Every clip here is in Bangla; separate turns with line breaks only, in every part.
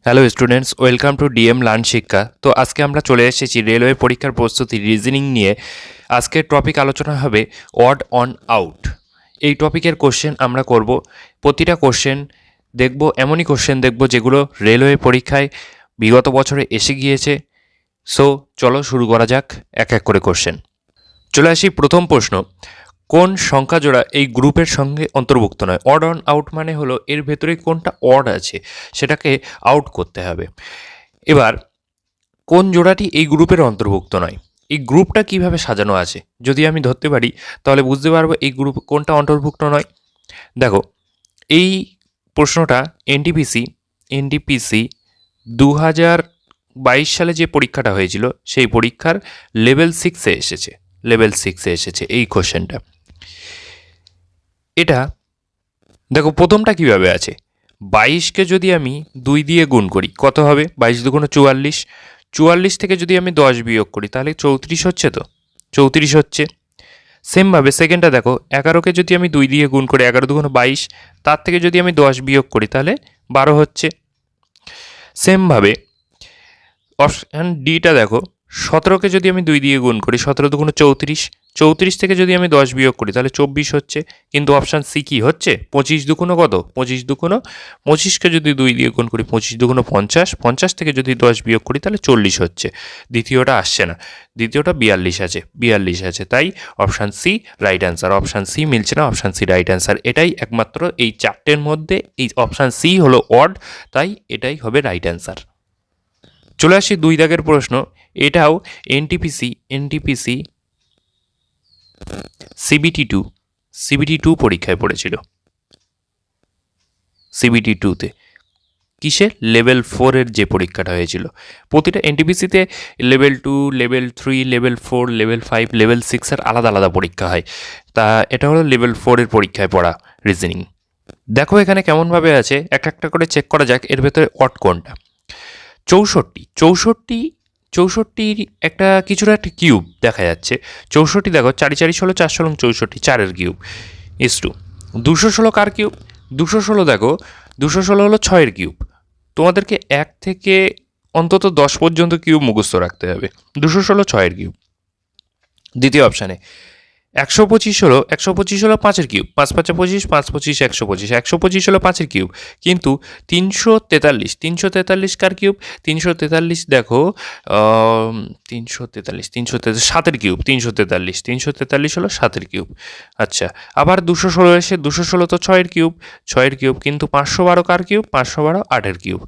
Hello students, welcome to DM learn শিক্ষা। তো আজকে আমরা চলে এসেছি রেলওয়ে পরীক্ষার প্রস্তুতি রিজনিং নিয়ে। আজকের টপিক আলোচনা হবে অড অন আউট। এই টপিকের কোশ্চেন আমরা করব। প্রতিটা কোশ্চেন দেখব, এমনই কোশ্চেন দেখব যেগুলো রেলওয়ে পরীক্ষায় বিগত বছরে এসে গিয়েছে। সো চলো শুরু করা যাক এক এক করে কোশ্চেন। চলে আসি প্রথম প্রশ্ন, কোন সংখ্যা জোড়া এই গ্রুপের সঙ্গে অন্তর্ভুক্ত নয়? অড অন আউট মানে হলো এর ভেতরে কোনটা অড আছে সেটাকে আউট করতে হবে। এবার কোন জোড়াটি এই গ্রুপের অন্তর্ভুক্ত নয়, এই গ্রুপটা কিভাবে সাজানো আছে যদি আমি ধরতে পারি তাহলে বুঝতে পারবো এই গ্রুপ কোনটা অন্তর্ভুক্ত নয়। দেখো, এই প্রশ্নটা এনটিপিসি 2022 সালে যে পরীক্ষাটা হয়েছিল সেই পরীক্ষার লেভেল 6-এ এসেছে। লেভেল 6-এ এসেছে এই কোশ্চেনটা। এটা দেখো প্রথমটা কিভাবে আছে, 22কে যদি আমি 2 দিয়ে গুণ করি কত হবে? 22 দুগুণ 44, 44 থেকে যদি আমি 10 বিয়োগ করি তাহলে 34 হচ্ছে। তো 34 হচ্ছে। সেমভাবে সেকেন্ডটা দেখো, 11কে যদি আমি 2 দিয়ে গুণ করি 11 দুগুণ 22, তার থেকে যদি আমি 10 বিয়োগ করি তাহলে 12 হচ্ছে। সেমভাবে অপশান ডিটা দেখো, 17কে যদি আমি 2 দিয়ে গুণ করি 17 দুগুণ 34, 34 থেকে যদি আমি 10 বিয়োগ করি তাহলে 24 হচ্ছে। কিন্তু অপশান সি কি হচ্ছে? 25 দুগুণ কত? 25 দুগুণ 25কে যদি 2 দিয়ে গুণ করি 25 দুগুণ 50, 50 থেকে যদি 10 বিয়োগ করি তাহলে 40 হচ্ছে। দ্বিতীয়টা আসছে না, দ্বিতীয়টা 42 আছে, 42 আছে। তাই option C right answer. Option C মিলছে না, অপশান সি রাইট অ্যান্সার। এটাই একমাত্র এই চারটের মধ্যে এই অপশান সি হলো অড, তাই এটাই হবে রাইট অ্যান্সার। চলে আসি 2 দাগের প্রশ্ন। এটাও এনটিপিসি সিবিটি টু পরীক্ষায় পড়েছিল। সিবিটি টুতে কিসে? লেভেল 4-এর যে পরীক্ষাটা হয়েছিল। প্রতিটা এনটিপিসিতে level 2, level 3, level 4, level 5, level 6-এর আলাদা আলাদা পরীক্ষা হয়। তা এটা হলো লেভেল 4-এর পরীক্ষায় পড়া রিজনিং। দেখো এখানে কেমনভাবে আছে, একটা একটা করে চেক করা যাক এর ভেতরে অড কোনটা। 64 একটা কিছুটা একটা কিউব দেখা যাচ্ছে। 64 দেখো, 4 4 16 4 16 64, 4-এর কিউব ইস টু 216 কার কিউব? 216 দেখো, 216 হলো 6-এর কিউব। তোমাদেরকে 1 থেকে অন্তত 10 পর্যন্ত কিউব মুখস্থ রাখতে হবে। 216 6-এর কিউব। দ্বিতীয় অপশানে 125 হলো 5-এর কিউব, 5 5 25, 5 25 125, 125 হলো 5-এর কিউব। কিন্তু 343 কার কিউব? 343 দেখো, 343 7-এর কিউব, 343 হলো 7-এর কিউব। আচ্ছা, আবার 216 এসে 216 তো 6-এর কিউব, 6-এর কিউব। কিন্তু 512 কার কিউব? 512 8-এর কিউব।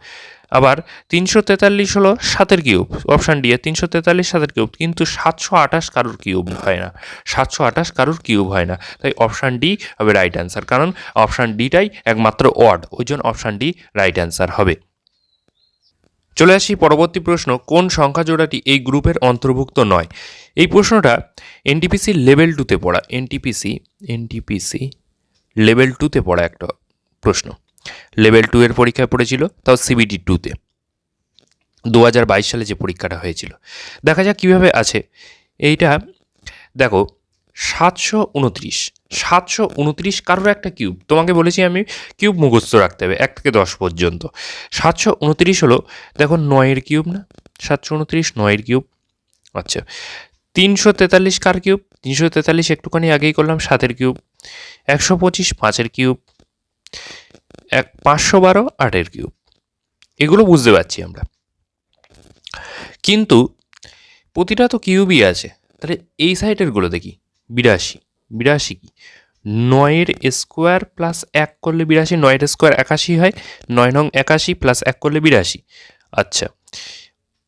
আবার 343 হলো 7-এর কিউব, অপশান ডি এ 343 7-এর কিউব। কিন্তু 728 কারোর কিউব হয় না, 728 কারোর কিউব হয় না। তাই অপশান ডি হবে রাইট অ্যান্সার, কারণ অপশান ডিটাই একমাত্র অড, ওই জন্য অপশান ডি রাইট অ্যান্সার হবে। চলে আসি পরবর্তী প্রশ্ন, কোন সংখ্যা জোড়াটি এই গ্রুপের অন্তর্ভুক্ত নয়? এই প্রশ্নটা এনটিপিসি লেভেল 2-তে পড়া, এনটিপিসি লেভেল 2-তে পড়া একটা প্রশ্ন। লেভেল 2-এর পরীক্ষায় পড়েছিল, তাও সিবিটি 2-তে 2022 সালে যে পরীক্ষাটা হয়েছিল। দেখা যাক কীভাবে আছে এইটা। দেখো, 729 কারোর একটা কিউব। তোমাকে বলেছি আমি কিউব মুখস্থ রাখতে হবে 1 থেকে 10 পর্যন্ত। 729 হলো, দেখো 9-এর কিউব না? 729 9-এর কিউব। আচ্ছা, 343 কার কিউব? 343 একটুখানি আগেই করলাম, 7-এর কিউব। 125 5-এর কিউব। 512 8-এর কিউব। এগুলো বুঝতে পারছি আমরা, কিন্তু প্রতিটা তো কিউবই আছে। তাহলে এই সাইডেরগুলো দেখি, 82 কি? 9-এর স্কোয়ার প্লাস 1 করলে 82, 9-এর স্কোয়ার 81 হয়, 9 নং 81 প্লাস 1 করলে 82। আচ্ছা,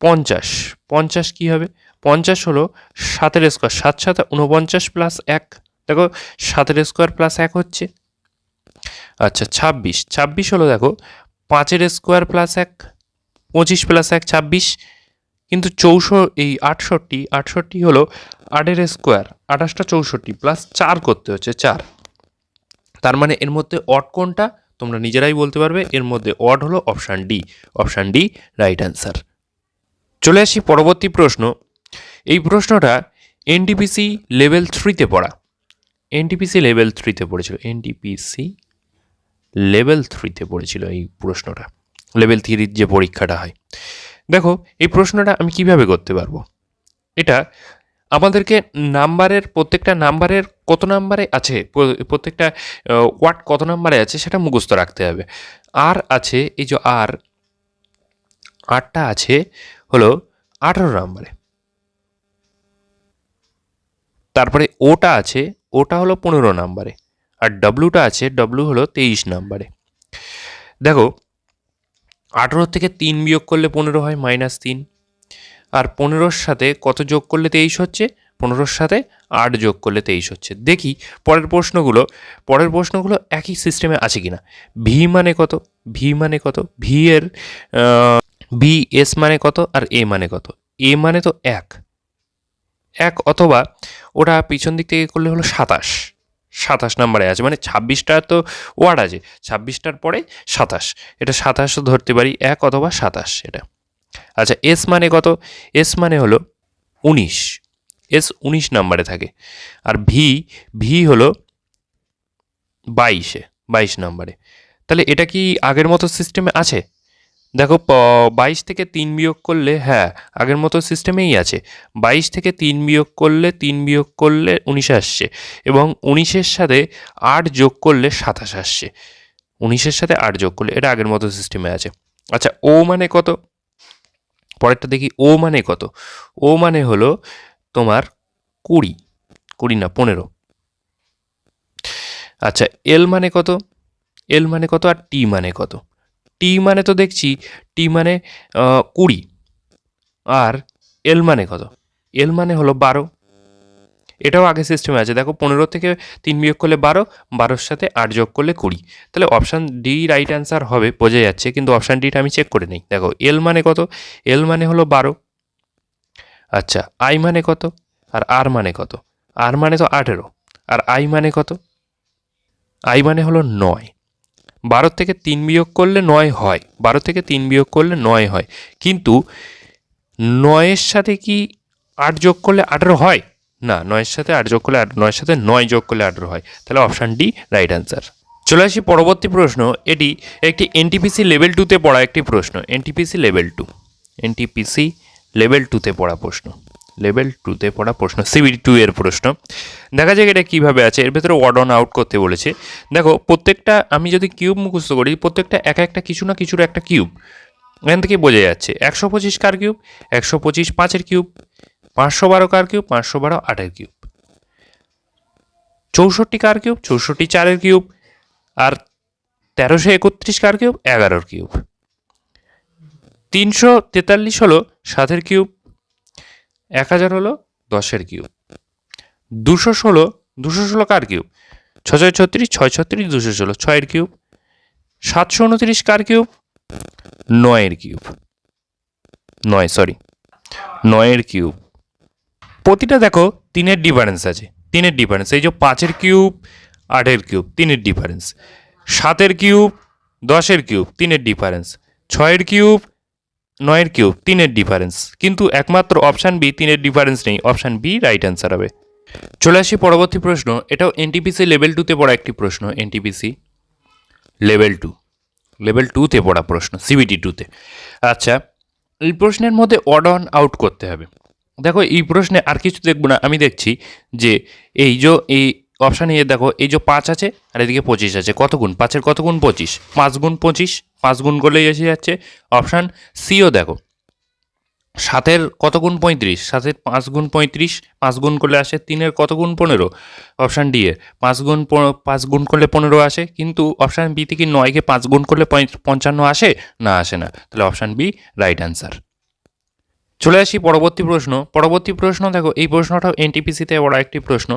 50 কি হবে? 50 হলো 7-এর স্কোয়ার, 7 7 49 প্লাস 1, দেখো 7-এর স্কোয়ার প্লাস 1 হচ্ছে। আচ্ছা, 26 হলো, দেখো 5-এর স্কোয়ার প্লাস 1, 25 প্লাস 1 26। কিন্তু 68 হলো 8-এর স্কোয়ার, 28টা 64 প্লাস 4 করতে হচ্ছে 4। তার মানে এর মধ্যে অড কোনটা তোমরা নিজেরাই বলতে পারবে। এর মধ্যে অড হলো option D, option D right answer. চলে আসি পরবর্তী প্রশ্ন। এই প্রশ্নটা এনটিপিসি লেভেল 3-তে পড়া, এনটিপিসি লেভেল 3-তে পড়েছিল, এনটিপিসি লেভেল 3-তে পড়েছিল এই প্রশ্নটা। লেভেল 3-র যে পরীক্ষাটা হয়। দেখো এই প্রশ্নটা আমি কিভাবে করতে পারবো, এটা আমাদেরকে নাম্বারের প্রত্যেকটা নাম্বারের কত নাম্বারে আছে, প্রত্যেকটা ওয়ার্ড কত নাম্বারে আছে সেটা মুখস্থ রাখতে হবে। আর আছে এই যে আরটা আছে হলো 18 নাম্বারে, তারপরে ওটা আছে, ওটা হলো 15 নাম্বারে, আর ডব্লুটা আছে, ডব্লু হলো 23 নাম্বারে। দেখো 18 থেকে 3 বিয়োগ করলে 15 হয়, -3। আর 15-র সাথে কত যোগ করলে 23 হচ্ছে, 15-র সাথে 8 যোগ করলে 23 হচ্ছে। দেখি পরের প্রশ্নগুলো একই সিস্টেমে আছে কিনা। ভি মানে কত, ভি মানে কত, ভি এর বি এস মানে কত, আর এ মানে কত। এ মানে তো 1 অথবা ওটা পিছন দিক থেকে করলে হলো 27 নাম্বারে আছে, মানে 26টা তো ওয়ার্ড আছে, 26টার পরে 27, এটা 27 ধরতে পারি, 1 অথবা 27 এটা। আচ্ছা এস মানে কত, এস মানে হলো 19, এস 19 নাম্বারে থাকে। আর ভি হলো 22 নাম্বারে। তাহলে এটা কি আগের মতো সিস্টেমে আছে? দেখো 22 থেকে 3 বিয়োগ করলে, হ্যাঁ আগের মতো সিস্টেমেই আছে। 22 থেকে 3 বিয়োগ করলে 19 আসছে, এবং 19-এর সাথে 8 যোগ করলে 27 আসছে। 19-এর সাথে 8 যোগ করলে এটা আগের মতো সিস্টেমে আছে। আচ্ছা ও মানে কত, পরেরটা দেখি। ও মানে কত, ও মানে হলো তোমার 20 না 15। আচ্ছা এল মানে কত, এল মানে কত, আর টি মানে কত। টি মানে তো দেখছি টি মানে 20, আর এল মানে কত, এল মানে হলো 12। এটাও আগে সিস্টেমে আছে। দেখো 15 থেকে 3 বিয়োগ করলে 12, 12-র সাথে 8 যোগ করলে 20। তাহলে অপশান ডি রাইট অ্যান্সার হবে, বোঝা যাচ্ছে, কিন্তু অপশান ডিটা আমি চেক করে নিই। দেখো এল মানে কত, এল মানে হলো 12। আচ্ছা আই মানে কত, আর আর মানে কত। আর মানে তো 18, আর আই মানে কত, আই মানে হলো 9। 12 থেকে 3 বিয়োগ করলে 9 হয়, 12 থেকে 3 বিয়োগ করলে 9 হয়, কিন্তু 9-এর সাথে কি 8 যোগ করলে 18 হয় না, 9-এর সাথে 8 যোগ করলে 9-এর সাথে 9 যোগ করলে 18 হয়। তাহলে অপশান ডি রাইট অ্যান্সার। চলে আসি পরবর্তী প্রশ্ন। এটি একটি এনটিপিসি লেভেল 2-তে পড়া একটি প্রশ্ন। এনটিপিসি লেভেল 2, এনটিপিসি লেভেল 2-তে পড়া প্রশ্ন, লেভেল 2-তে পড়া প্রশ্ন, সিবিটি 2 এর প্রশ্ন। দেখা যাক এটা কীভাবে আছে। এর ভেতরে ওয়ার্ড অন আউট করতে বলেছে। দেখো প্রত্যেকটা আমি যদি কিউব মুখস্থ করি, প্রত্যেকটা একটা কিছু না কিছুর একটা কিউব, এখান থেকে বোঝা যাচ্ছে। 125 কার কিউব, 125 5-এর কিউব, 512 কার কিউব, 512 8-এর কিউব, 64 কার কিউব, 64 4-এর কিউব, আর 1331 কার কিউব, 11-এর কিউব, 343 হলো 7-এর কিউব, 1000 হলো 10-এর কিউব, 216 কার কিউব, 636 636 216 6-এর কিউব, 729 কার কিউব, 9-এর কিউব, 9-এর কিউব। প্রতিটা দেখো 3-এর ডিফারেন্স আছে, 3-এর ডিফারেন্স। এই যে 5-এর কিউব, 8-এর কিউব, 3-এর ডিফারেন্স। 7-এর কিউব, 10-এর কিউব, 3-এর ডিফারেন্স। 6-এর কিউব, 9-এর কিউব, 3-এর ডিফারেন্স। কিন্তু একমাত্র অপশান বি 3-এর ডিফারেন্স নেই, অপশান বি রাইট অ্যান্সার হবে। চলে আসি পরবর্তী প্রশ্ন। এটাও এনটিপিসি লেভেল 2-তে পড়া একটি প্রশ্ন। এনটিপিসি লেভেল 2, লেভেল 2-তে পড়া প্রশ্ন, সিবিটি 2-তে। আচ্ছা এই প্রশ্নের মধ্যে অড অন আউট করতে হবে। দেখো এই প্রশ্নে আর কিছু দেখবো না, আমি দেখছি যে এই অপশান এ দেখো এই যে 5 আছে আর এদিকে 25 আছে, কত গুণ 5-এর কত গুণ 25, 5 গুণ 25, 5 গুণ করলেই এসে যাচ্ছে। অপশান সিও দেখো 7-এর কত গুণ 35, 7-এর 5 গুণ 35, 5 গুণ করলে আসে। 3-এর কত গুণ 15, অপশান ডি এর 5 গুণ করলে 15 আসে, কিন্তু অপশান বি থেকে 9-কে 5 গুণ করলে 55 আসে না, আসে না। তাহলে অপশান বি রাইট অ্যান্সার। চলে আসি পরবর্তী প্রশ্ন। পরবর্তী প্রশ্ন দেখো এই প্রশ্নটাও এনটিপিসিতে পড়া একটি প্রশ্ন।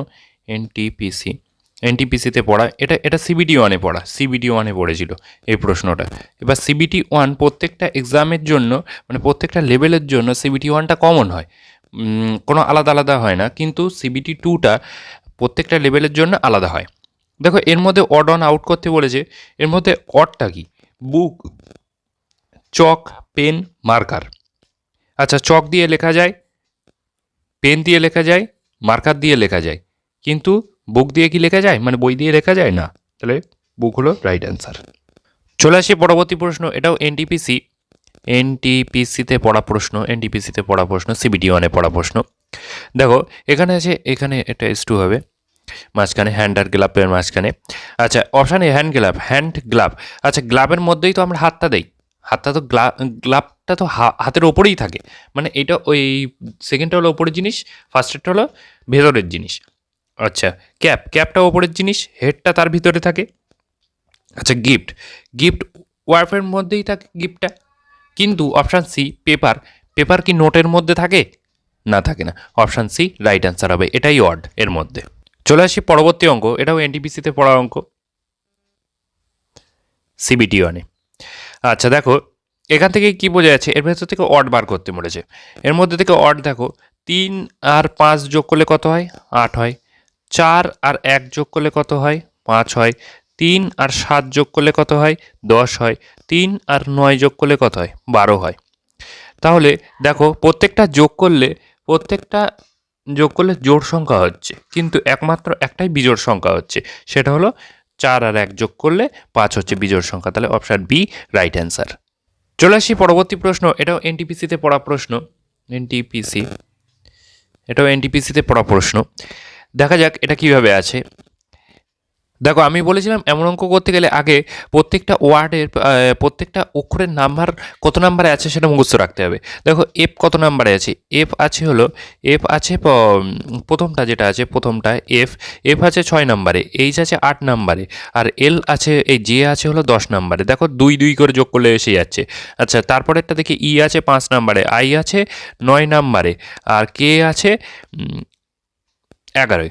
এনটিপিসিতে পড়া, এটা সিবিটি 1-এ পড়া, সিবিটি 1-এ পড়েছিল এই প্রশ্নটা। এবার সিবিটি 1 প্রত্যেকটা এক্সামের জন্য, মানে প্রত্যেকটা লেভেলের জন্য সিবিটি 1টা কমন হয়, কোনো আলাদা হয় না, কিন্তু সিবিটি 2টা প্রত্যেকটা লেভেলের জন্য আলাদা হয়। দেখো এর মধ্যে অড অন আউট করতে বলেছে। এর মধ্যে অডটা কি, বুক, চক, পেন, মার্কার। আচ্ছা চক দিয়ে লেখা যায়, পেন দিয়ে লেখা যায়, মার্কার দিয়ে লেখা যায়, কিন্তু বুক দিয়ে কি লেখা যায়, মানে বই দিয়ে লেখা যায় না। তাহলে বুক হলো রাইট অ্যান্সার। চলে আসি পরবর্তী প্রশ্ন, এটাও এনটিপিসিতে পড়া প্রশ্ন, সিবিটি ওয়ানে পড়া প্রশ্ন। দেখো এখানে আছে, এখানে এটা S2 হবে, মাঝখানে হ্যান্ড আর গ্লাভের মাঝখানে। আচ্ছা অপশানে হ্যান্ড গ্লাভ। আচ্ছা গ্লাভের মধ্যেই তো আমরা হাতটা দেই, হাতটা তো গ্লাভটা তো হাতের ওপরেই থাকে, মানে এটা ওই সেকেন্ডটা হলো ওপরের জিনিস, ফার্স্টেরটা হলো ভেতরের জিনিস। আচ্ছা ক্যাপটা ওপরের জিনিস, হেডটা তার ভিতরে থাকে। আচ্ছা গিফট ওয়ার্ফের মধ্যেই থাকে গিফটটা। কিন্তু অপশান সি পেপার কি নোটের মধ্যে থাকে? না, থাকে না। অপশান সি রাইট অ্যান্সার হবে, এটাই অড এর মধ্যে। চলে আসি পরবর্তী অঙ্ক, এটাও এনটিপিসিতে পড়া অঙ্ক, সিবিটি ওয়ানে। আচ্ছা দেখো এখান থেকে কি বোঝা যাচ্ছে, এর ভেতর থেকে অড বার করতে বলেছে। এর মধ্যে থেকে অড দেখো, 3 আর 5 যোগ করলে কত হয়? 8 হয়। 4 আর 1 যোগ করলে কত হয়? 5 হয়। 3 আর 7 যোগ করলে কত হয়? 10 হয়। 3 আর 9 যোগ করলে কত হয়? 12 হয়। তাহলে দেখো প্রত্যেকটা যোগ করলে জোড় সংখ্যা হচ্ছে, কিন্তু একমাত্র একটাই বিজোড় সংখ্যা হচ্ছে, সেটা হলো 4 আর 1 যোগ করলে 5 হচ্ছে বিজোড় সংখ্যা। তাহলে অপশান বি রাইট অ্যান্সার। চলে আসি পরবর্তী প্রশ্ন, এটাও এনটিপিসিতে পড়া প্রশ্ন, এনটিপিসিতে পড়া প্রশ্ন। দেখা যাক এটা কিভাবে আছে। দেখো আমি বলেছিলাম এমন অঙ্ক করতে গেলে আগে প্রত্যেকটা ওয়ার্ডের প্রত্যেকটা অক্ষরের নাম্বার কত নাম্বারে আছে সেটা মুখস্থ রাখতে হবে। দেখো এফ কত নাম্বারে আছে? এফ আছে প্রথমটা যেটা আছে, এফ আছে 6 নাম্বারে, এইচ আছে 8 নাম্বারে, আর এল আছে, এই জে আছে হলো 10 নাম্বারে। দেখো 2 2 করে যোগ করলে এসে যাচ্ছে। আচ্ছা তারপরেরটা দেখি ই আছে 5 নাম্বারে, আই আছে 9 নাম্বারে, আর কে আছে 11।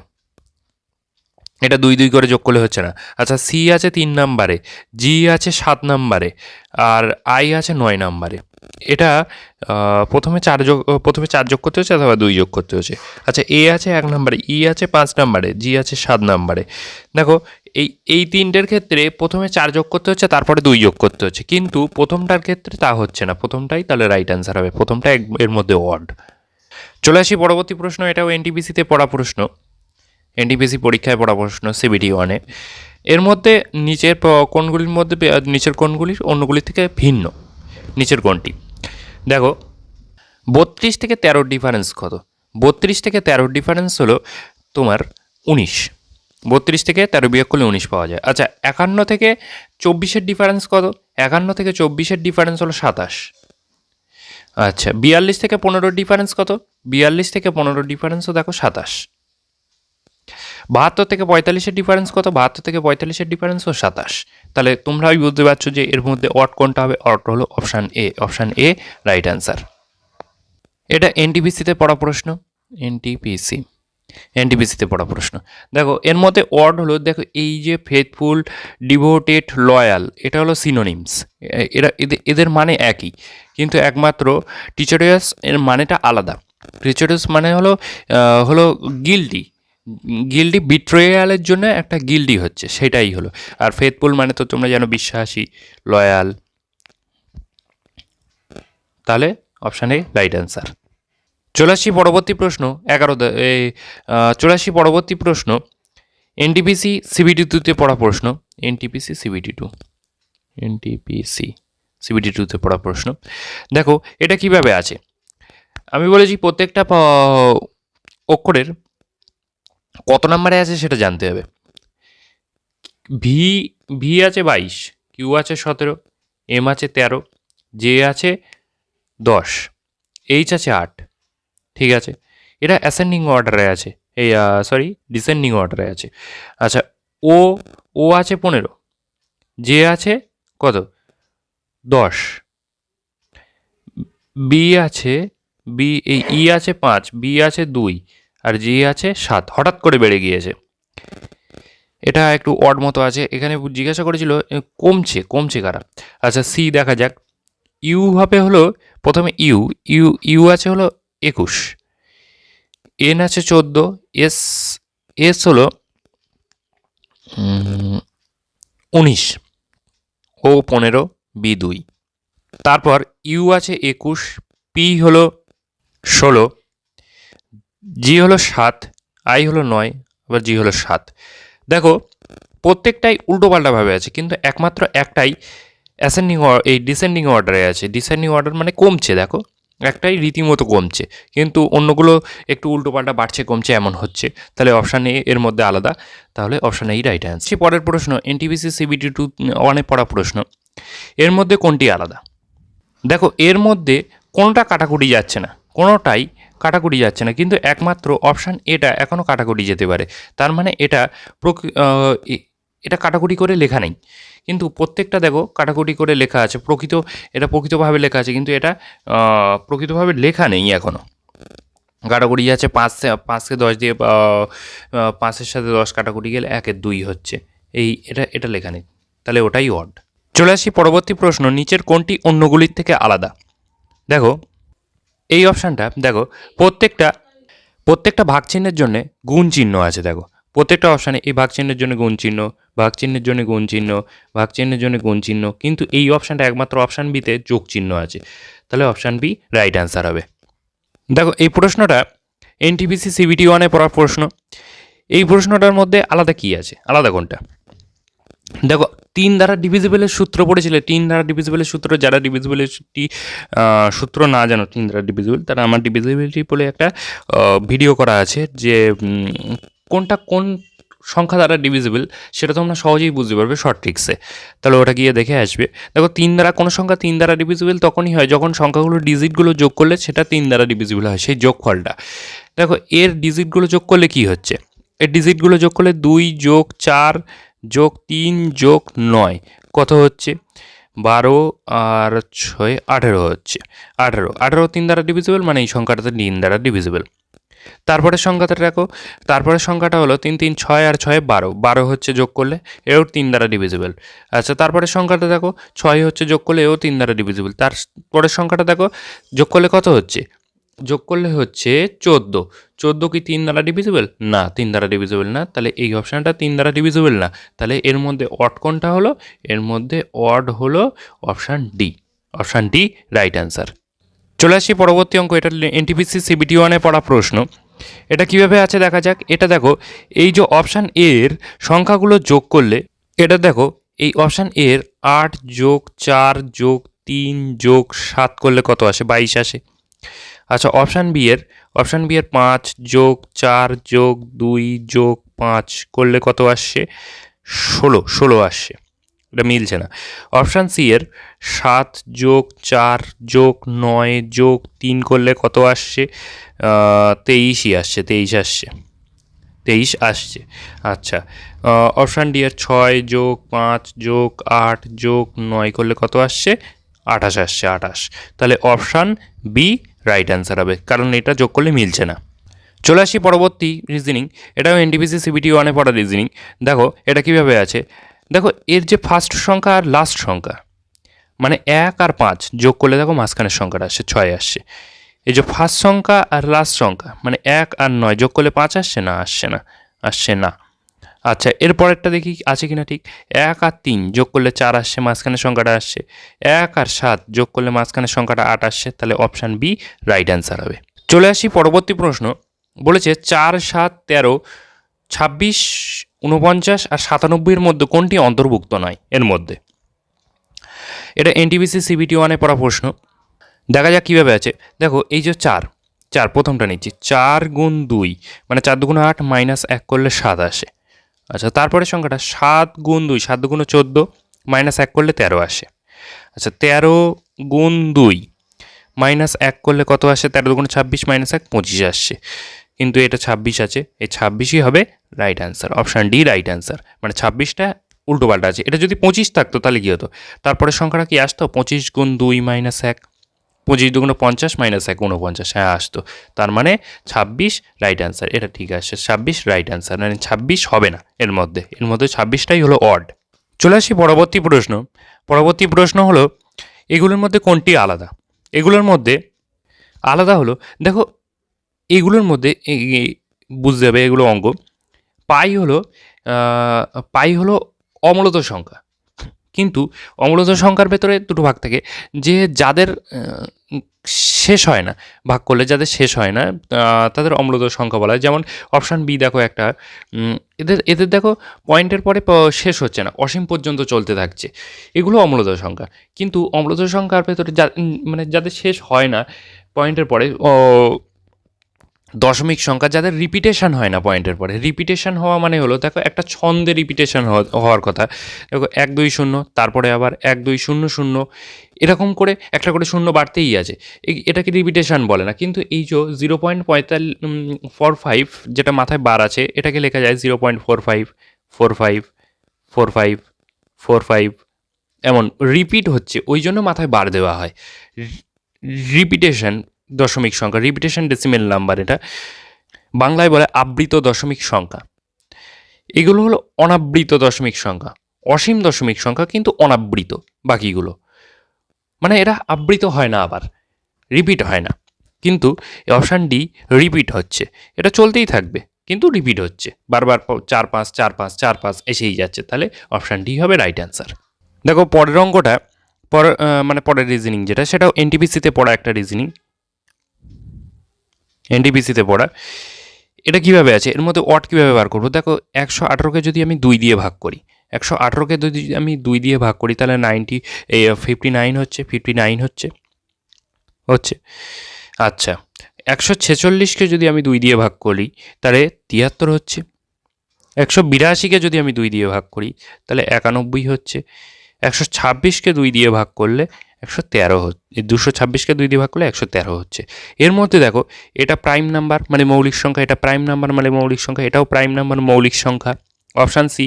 এটা 2 2 করে যোগ করলে হচ্ছে না। আচ্ছা সি আছে 3 নাম্বারে, জি আছে 7 নাম্বারে, আর আই আছে 9 নাম্বারে। এটা প্রথমে 4 যোগ করতে হচ্ছে অথবা 2 যোগ করতে হচ্ছে। আচ্ছা এ আছে 1 নাম্বারে, ই আছে 5 নাম্বারে, জি আছে 7 নাম্বারে। দেখো এই তিনটের ক্ষেত্রে প্রথমে 4 যোগ করতে হচ্ছে, তারপরে 2 যোগ করতে হচ্ছে, কিন্তু প্রথমটার ক্ষেত্রে তা হচ্ছে না। প্রথমটাই তাহলে রাইট অ্যান্সার হবে, প্রথমটা এর মধ্যে ওয়ার্ড। চলে আসি পরবর্তী প্রশ্ন, এটাও এনটিপিসিতে পড়া প্রশ্ন, এনটিপিসি পরীক্ষায় পড়া প্রশ্ন, সিবিটি ওয়ানে। এর মধ্যে নিচের কোণগুলির অন্যগুলির থেকে ভিন্ন। নিচের কোণটি দেখো, 32 থেকে 13 ডিফারেন্স কত? 32 থেকে 13 ডিফারেন্স হলো তোমার 19। 32 থেকে 13 বিয়োগ করলে 19 পাওয়া যায়। আচ্ছা 51 থেকে 24-এর ডিফারেন্স কত? 51 থেকে 24-এর ডিফারেন্স হলো 27। আচ্ছা 42 থেকে 15-এর ডিফারেন্স কত? 42 থেকে 15-এর ডিফারেন্সও দেখো 27। 72 থেকে 45-এর ডিফারেন্স কত? 72 থেকে 45-এর ডিফারেন্সও 27। তাহলে তোমরাই বুঝতে পারছো যে এর মধ্যে অড কোনটা হবে? অড হলো অপশান এ রাইট অ্যান্সার। এটা এনটিপিসিতে পড়া প্রশ্ন, এনটিপিসিতে পড়া প্রশ্ন। দেখো এর মধ্যে অড হলো, দেখো এই যে ফেথফুল, ডিভোটেড, লয়াল, এটা হলো সিনোনিমস। এদের মানে একই, কিন্তু একমাত্র টিচারিয়াস এর মানেটা আলাদা। টিচারিয়াস মানে হলো গিল্ডি বিট্রেয়ালের জন্য একটা গিল্ডি হচ্ছে, সেটাই হলো। আর ফেথফুল মানে তো তোমরা জানো বিশ্বাসী, লয়াল। তাহলে অপশান এ রাইট অ্যান্সার। চলে আসি পরবর্তী প্রশ্ন, এনটিপিসি সিবিটি 2তে পড়া প্রশ্ন, এনটিপিসি সিবিটি 2তে পড়া প্রশ্ন। দেখো এটা কিভাবে আছে, আমি বলেছি প্রত্যেকটা অক্ষরের কত নাম্বারে আছে সেটা জানতে হবে। ভি আছে 22, কিউ আছে 17, এম আছে 13, জে আছে 10, এইচ আছে 8। ঠিক আছে, এটা অ্যাসেন্ডিং অর্ডারে আছে, ডিসেন্ডিং অর্ডারে আছে। আচ্ছা ও আছে 15, জে আছে কত? 10, ই আছে 5, বি আছে 2, আর জি আছে 7। হঠাৎ করে বেড়ে গিয়েছে, এটা একটু অড মতো আছে। এখানে জিজ্ঞাসা করেছিল কমছে কারা। আচ্ছা সি দেখা যাক, ইউ হবে হলো প্রথমে ইউ আছে হলো 21, এন আছে 14, এস হলো 19, ও 15, বি 2। তারপর ইউ আছে 21, পি হলো 16, জি হলো 7, আই হলো 9, আবার জি হলো 7। দেখো প্রত্যেকটাই উল্টোপাল্টাভাবে আছে, কিন্তু একমাত্র একটাই অ্যাসেন্ডিং এই ডিসেন্ডিং অর্ডারে আছে। ডিসেন্ডিং অর্ডার মানে কমছে, দেখো একটাই রীতিমতো কমছে, কিন্তু অন্যগুলো একটু উল্টোপাল্টা বাড়ছে কমছে এমন হচ্ছে। তাহলে অপশান এ এর মধ্যে আলাদা, তাহলে অপশান এই রাইট অ্যান্সার। পরের প্রশ্ন, এনটিপিসি সিবিটি 2 পড়া প্রশ্ন, এর মধ্যে কোনটি আলাদা? দেখো এর মধ্যে কোনোটা কাটাকুটি যাচ্ছে না, কোনোটাই কাটাকুটি যাচ্ছে না, কিন্তু একমাত্র অপশান এটা এখনও কাটাকুটি যেতে পারে। তার মানে এটা কাটাকুটি করে লেখা নেই, কিন্তু প্রত্যেকটা দেখো কাটাকুটি করে লেখা আছে। এটা প্রকৃতভাবে লেখা আছে, কিন্তু এটা প্রকৃতভাবে লেখা নেই এখনও। কাটাকুটি যাচ্ছে 5কে 10 দিয়ে, 5-এর সাথে 10 কাটাকুটি গেলে 1-এর 2 হচ্ছে। এটা লেখা নেই, তাহলে ওটাই অড। চলে আসি পরবর্তী প্রশ্ন, নিচের কোনটি অন্যগুলির থেকে আলাদা? দেখো এই অপশানটা, দেখো প্রত্যেকটা ভাগ চিহ্নের জন্য গুণ চিহ্ন আছে। দেখো প্রত্যেকটা অপশানে এই ভাগ চিহ্নের জন্য গুণ চিহ্ন, ভাগ চিহ্নের জন্য গুণ চিহ্ন, ভাগ চিহ্নের জন্য গুণ চিহ্ন, কিন্তু এই অপশানটা একমাত্র অপশান বিতে যোগ চিহ্ন আছে। তাহলে অপশান বি রাইট অ্যান্সার হবে। দেখো এই প্রশ্নটা এনটিপিসি সিবিটি 1-এ পড়ার প্রশ্ন। এই প্রশ্নটার মধ্যে আলাদা কি আছে, আলাদা কোনটা? দেখো 3 দ্বারা ডিভিজিবলের সূত্র পড়েছিলে। 3 দ্বারা ডিভিজিবলের সূত্র, যারা ডিভিজিবিলিটি সূত্র না জানো 3 দ্বারা ডিভিজিবল, তারা আমার ডিভিজিবিলিটি বলে একটা ভিডিও করা আছে, যে কোনটা কোন সংখ্যা দ্বারা ডিভিজিবল সেটা তোমরা সহজেই বুঝতে পারবে শর্ট ট্রিক্সে। তাহলে ওটা গিয়ে দেখে আসবে। দেখো 3 দ্বারা কোনো সংখ্যা 3 দ্বারা ডিভিজিবল তখনই হয় যখন সংখ্যাগুলো ডিজিটগুলো যোগ করলে সেটা 3 দ্বারা ডিভিজিবল হয়, সেই যোগফলটা। দেখো এর ডিজিটগুলো যোগ করলে কি হচ্ছে, এর ডিজিটগুলো যোগ করলে 2 যোগ 4 যোগ 3 যোগ 9 কত হচ্ছে? 12 আর 6 18 হচ্ছে। 18 3 দ্বারা ডিভিজিবল, মানে এই সংখ্যাটা 3 দ্বারা ডিভিজিবল। তারপরে সংখ্যাটা দেখো, তারপরে সংখ্যাটা হলো 3 3 6 আর 6 12, 12 হচ্ছে যোগ করলে, এও 3 দ্বারা ডিভিজিবল। আচ্ছা তারপরে সংখ্যাটা দেখো 6 হচ্ছে যোগ করলে, এও 3 দ্বারা ডিভিজিবল। তারপরের সংখ্যাটা দেখো যোগ করলে কত হচ্ছে, যোগ করলে হচ্ছে 14। 14 কি 3 দ্বারা ডিভিজিবল? না, 3 দ্বারা ডিভিজিবল না। তাহলে এই অপশানটা 3 দ্বারা ডিভিজিবল না। তাহলে এর মধ্যে অড কোনটা হলো? এর মধ্যে অড হলো option D. Option D right answer. চলে আসি পরবর্তী অঙ্ক, এটা এনটিপিসি সিবিটি 1-এ পড়া প্রশ্ন। এটা কিভাবে আছে দেখা যাক। এটা দেখো এই যে অপশান এর সংখ্যাগুলো যোগ করলে, এটা দেখো এই অপশান এর 8 যোগ 4 যোগ 3 যোগ 7 করলে কত আসে? 22 আসে। আচ্ছা অপশান বি এর 5 যোগ 4 যোগ 2 যোগ 5 করলে কত আসছে? 16 আসছে। এটা মিলছে না। অপশান সি এর 7 যোগ 4 যোগ 9 যোগ 3 করলে কত আসছে? 23ই আসছে, 23 আসছে। আচ্ছা অপশান ডি এর 6 যোগ 5 যোগ 8 যোগ 9 করলে কত আসছে? 28 আসছে, 28। তাহলে অপশান বি রাইট অ্যান্সার হবে, কারণ এটা যোগ করলে মিলছে না। চলে আসি পরবর্তী রিজনিং, এটাও এনটিপিসি সিবিটি 1-এ পড়া রিজনিং। দেখো এটা কীভাবে আছে, দেখো এর যে ফার্স্ট সংখ্যা আর লাস্ট সংখ্যা, মানে 1 আর 5 যোগ করলে দেখো মাঝখানের সংখ্যাটা আসছে 6 আসছে। এই যে ফার্স্ট সংখ্যা আর লাস্ট সংখ্যা মানে 1 আর 9 যোগ করলে 5 আসছে না? আসছে না। আচ্ছা এর পরেরটা দেখি আছে কিনা ঠিক। 1 আর 3 যোগ করলে 4 আসছে, মাঝখানের সংখ্যাটা আসছে। 1 আর 7 যোগ করলে মাঝখানের সংখ্যাটা 8 আসছে। তাহলে অপশান বি রাইট অ্যান্সার হবে। চলে আসি পরবর্তী প্রশ্ন, বলেছে 4 7 13 26 49 আর 97-এর মধ্যে কোনটি অন্তর্ভুক্ত নয় এর মধ্যে? এটা এনটিপিসি সিবিটি 1-এ পড়া প্রশ্ন। দেখা যাক কীভাবে আছে। দেখো এই যে 4 প্রথমটা নিচ্ছি, 4 গুণ 2 মানে 4 2 8 মাইনাস 1 করলে 7 আসে। আচ্ছা তারপরে সংখ্যাটা 7 গুণ 2 7 2 14 মাইনাস 1 করলে 13 আসে। আচ্ছা 13 গুণ 2 মাইনাস 1 করলে কত আসে? 13 2 26 মাইনাস 1 25 আসছে, কিন্তু এটা 26 আছে, এই 26ই হবে right answer. Option D right answer, মানে 26টা উল্টোপাল্টা আছে। এটা যদি 25 থাকতো তাহলে কী হতো? তারপরে সংখ্যাটা কি আসতো? 25 গুণ 2 মাইনাস 1, 25 2 50 মাইনাস 1 49, হ্যাঁ আসতো। তার মানে 26 রাইট অ্যান্সার, এটা ঠিক আছে, 26 রাইট অ্যান্সার, মানে 26 হবে না এর মধ্যে 26টাই হলো অড। চলে আসি পরবর্তী প্রশ্ন। পরবর্তী প্রশ্ন হলো এগুলোর মধ্যে কোনটি আলাদা? এগুলোর মধ্যে আলাদা হলো, দেখো এগুলোর মধ্যে বুঝতে হবে এগুলো অঙ্ক। পাই হলো অমূলত সংখ্যা। কিন্তু অম্লজ সংখ্যার ভেতরে দুটো ভাগ থাকে, যে যাদের শেষ হয় না, ভাগ করলে যাদের শেষ হয় না তাদের অম্লজ সংখ্যা বলা হয়। যেমন অপশান বি দেখো একটা, এদের এদের দেখো পয়েন্টের পরে শেষ হচ্ছে না, অসীম পর্যন্ত চলতে থাকছে, এগুলো অম্লজ সংখ্যা। কিন্তু অম্লজ সংখ্যার ভেতরে মানে যাদের শেষ হয় না পয়েন্টের পরে, দশমিক সংখ্যা যাদের রিপিটেশন হয় না পয়েন্টের পরে, রিপিটেশন হওয়া মানে হলো দেখো একটা ছন্দে রিপিটেশন হওয়ার কথা, দেখো 1 2 0, তারপরে আবার 1 2 0 0, এরকম করে একটা করে শূন্য বাড়তেই আছে, এটাকে রিপিটেশন বলে না। কিন্তু এই যে 0.45 যেটা মাথায় বার আছে, এটাকে লেখা যায় 0.45 45 45 45, এমন রিপিট হচ্ছে, ওই জন্য মাথায় বার দেওয়া হয়। রিপিটেশন দশমিক সংখ্যা, রিপিটেশন ডেসিমেল নাম্বার, এটা বাংলায় বলে আবৃত দশমিক সংখ্যা। এগুলো হলো অনাবৃত দশমিক সংখ্যা, অসীম দশমিক সংখ্যা কিন্তু অনাবৃত বাকিগুলো, মানে এরা আবৃত হয় না, আবার রিপিট হয় না। কিন্তু অপশান ডি রিপিট হচ্ছে, এটা চলতেই থাকবে কিন্তু রিপিট হচ্ছে, বারবার 4 5 4 5 4 5 এসেই যাচ্ছে, তাহলে অপশান ডি হবে রাইট অ্যান্সার। দেখো পরের অঙ্কটা, মানে পরের রিজনিং যেটা, সেটাও এনটিপিসিতে পড়া একটা রিজনিং, এনটিপিসিতে পড়া। এটা কীভাবে আছে, এর মধ্যে অট কীভাবে বার করবো, দেখো 118কে যদি আমি 2 দিয়ে ভাগ করি, 118কে যদি আমি 2 দিয়ে ভাগ করি, তাহলে 59 হচ্ছে, 59 হচ্ছে। আচ্ছা, 146কে যদি আমি 2 দিয়ে ভাগ করি, তাহলে 73 হচ্ছে। 182কে যদি আমি 2 দিয়ে ভাগ করি, তাহলে 91 হচ্ছে। 126কে 2 দিয়ে ভাগ করলে 113 হচ্ছে, 226কে 2 দিয়ে ভাগ করলে 113 হচ্ছে। এর মধ্যে দেখো এটা প্রাইম নাম্বার মানে মৌলিক সংখ্যা, এটা প্রাইম নাম্বার মানে মৌলিক সংখ্যা, এটাও প্রাইম নাম্বার মৌলিক সংখ্যা। অপশান সি,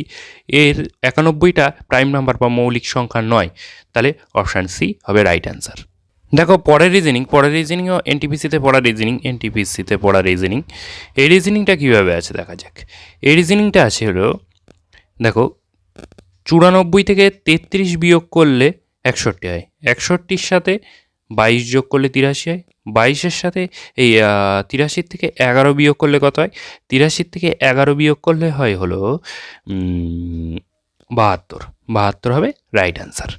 এর 91টা প্রাইম নাম্বার বা মৌলিক সংখ্যা নয়, তাহলে অপশান সি হবে রাইট অ্যান্সার। দেখো পরের রিজনিংও এনটিপিসিতে পড়া রিজনিং। এই রিজনিংটা কীভাবে আছে দেখা যাক। এই রিজনিংটা আছে হলো, দেখো 94 থেকে 33 বিয়োগ করলে 61 হয়, 61-র সাথে 22 যোগ করলে 83 হয়, 22-এর সাথে এই 83 থেকে 11 বিয়োগ করলে কত হয়, 83 থেকে 11 বিয়োগ করলে হয় হলো 72 হবে রাইট অ্যান্সার।